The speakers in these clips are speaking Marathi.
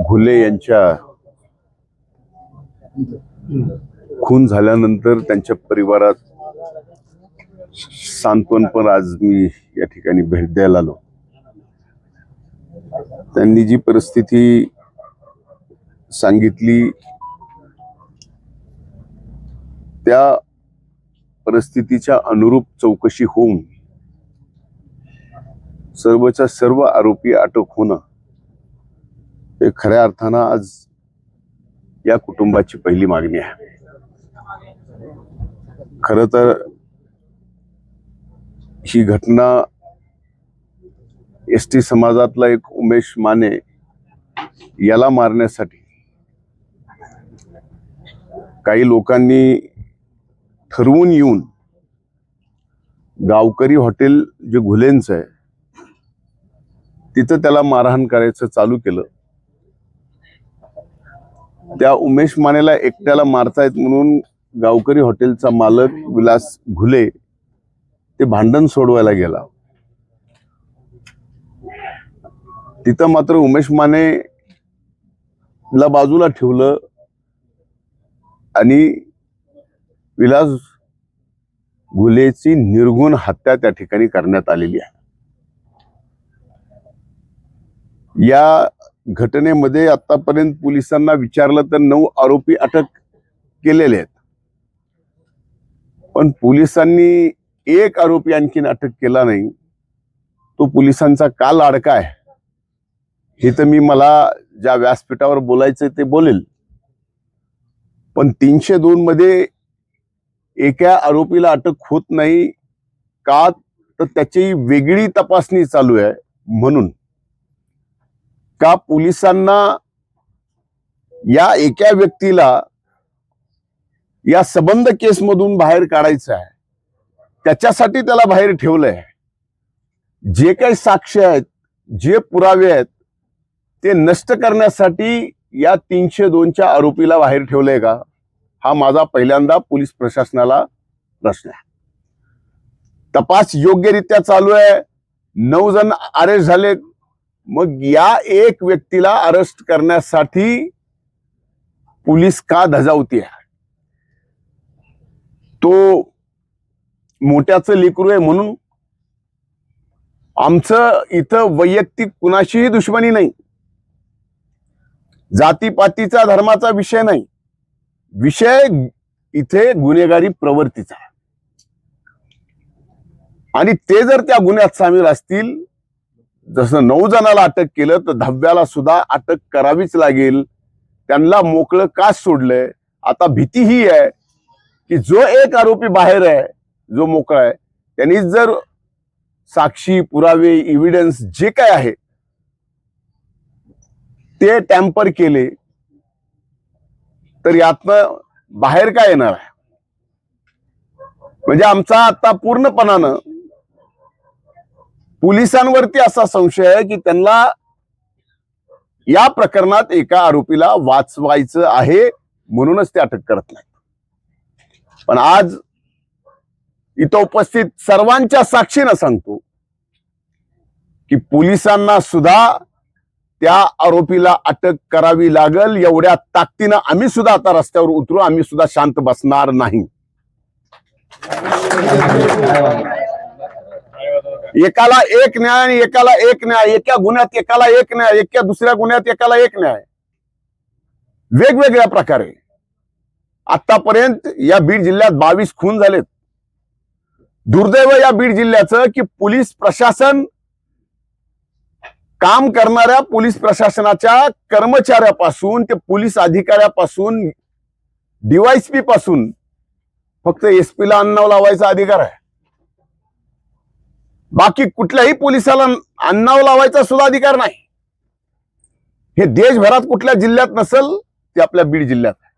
घुले यांच्या खून झाल्यानंतर त्यांच्या परिवारात सांत्वनपर आज मी या ठिकाणी भेट द्यायला आलो. त्यांनी जी परिस्थिती सांगितली त्या परिस्थितीच्या अनुरूप चौकशी होऊन सर्वच्या सर्व आरोपी अटक होणं हे खऱ्या अर्थानं आज या कुटुंबाची पहिली मागणी आहे. खरं तर ही घटना एसटी समाजातला एक उमेश माने याला मारण्यासाठी काही लोकांनी ठरवून येऊन गावकरी हॉटेल जे घुलेंचं आहे तिथं त्याला मारहाण करायचं चालू केलं. त्या उमेश मानेला एकट्याला मारतायत म्हणून गावकरी हॉटेलचा मालक विलास घुले ते भांडण सोडवायला गेला. तिथं मात्र उमेश माने ला बाजूला ठेवलं आणि विलास घुलेची निर्घुण हत्या त्या ठिकाणी करण्यात आलेली आहे. या घटनेमध्ये आतापर्यंत पोलिसांना विचारलं तर 9 आरोपी अटक केलेले आहेत, पण पोलिसांनी एक आरोपी आणखीन अटक केला नाही. तो पोलिसांचा का लाडका आहे हे तर मला ज्या व्यासपीठावर बोलायचं ते बोलेल, पण 302 मध्ये एका आरोपीला अटक होत नाही का तर त्याची वेगळी तपासणी चालू आहे. म्हणून का पोलिसांना या एका व्यक्तीला या सबंध केसमधून बाहेर काढायचं आहे, त्याच्यासाठी त्याला बाहेर ठेवलंय. जे काही साक्ष आहेत, जे पुरावे आहेत ते नष्ट करण्यासाठी या 302च्या आरोपीला बाहेर ठेवलंय का? हा माझा पहिल्यांदा पोलीस प्रशासनाला प्रश्न आहे. तपास योग्यरित्या चालू आहे. 9 जण अरेस्ट झालेत. मग या एक व्यक्तीला अरेस्ट करण्यासाठी पोलीस का धजावती आहे? तो मोठ्याचं लेकरू आहे म्हणून? आमचं इथं वैयक्तिक कुणाशीही दुश्मनी नाही, जातीपातीचा धर्माचा विषय नाही. विषय इथे गुन्हेगारी प्रवृत्तीचा आहे. आणि ते जर त्या गुन्ह्यात सामील असतील, जसं 9 जणाला अटक केलं तर 10व्याला सुद्धा अटक करावीच लागेल. त्यांना मोकळं का सोडलंय? आता भीती ही आहे की जो एक आरोपी बाहेर आहे, जो मोकळा आहे, त्यांनी जर साक्षी पुरावे एव्हिडन्स जे काय आहे ते टॅम्पर केले तर यातनं बाहेर काय येणार आहे? म्हणजे आमचा आता पूर्णपणानं पोलिसांवरती असा संशय आहे की त्यांना या प्रकरणात एका आरोपीला वाचवायचं आहे म्हणूनच ते अटक करत नाही. पण आज इथं उपस्थित सर्वांच्या साक्षीनं सांगतो की पोलिसांना सुद्धा त्या आरोपीला अटक करावी लागल. एवढ्या ताकदीनं आम्ही सुद्धा आता रस्त्यावर उतरू. आम्ही सुद्धा शांत बसणार नाही. एकाला एक न्याय आणि एकाला एक न्याय, एका गुन्ह्यात एकाला एक न्याय, एका दुसऱ्या गुन्ह्यात एकाला एक न्याय, वेगवेगळ्या प्रकारे. आतापर्यंत या बीड जिल्ह्यात 22 खून झालेत. दुर्दैव या बीड जिल्ह्याचं की पोलीस प्रशासन, काम करणाऱ्या पोलीस प्रशासनाच्या कर्मचाऱ्यापासून ते पोलीस अधिकाऱ्यापासून डीवायएसपी पासून फक्त एसपीला अन्नाव लावायचा अधिकार आहे. बाकी कुठल्याही पोलिसाला अन्नाव लावायचा सुद्धा अधिकार नाही. हे देशभरात कुठल्या जिल्ह्यात नसेल, ते आपल्या बीड जिल्ह्यात आहे.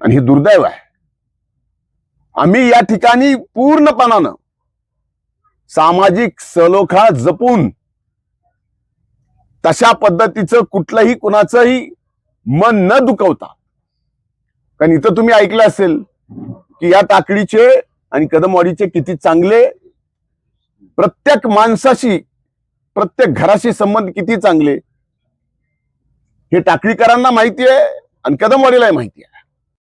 आणि हे दुर्दैव आहे. आम्ही या ठिकाणी पूर्णपणानं सामाजिक सलोखा जपून तशा पद्धतीचं कुठलंही कुणाचंही मन न दुखवता, कारण इथं तुम्ही ऐकलं असेल की या टाकडीचे आणि कदमवाडीचे किती चांगले प्रत्येक माणसाशी प्रत्येक घराशी संबंध किती चांगले हे टाकळीकरांना माहिती आहे आणि कदमवाडीलाही माहिती आहे.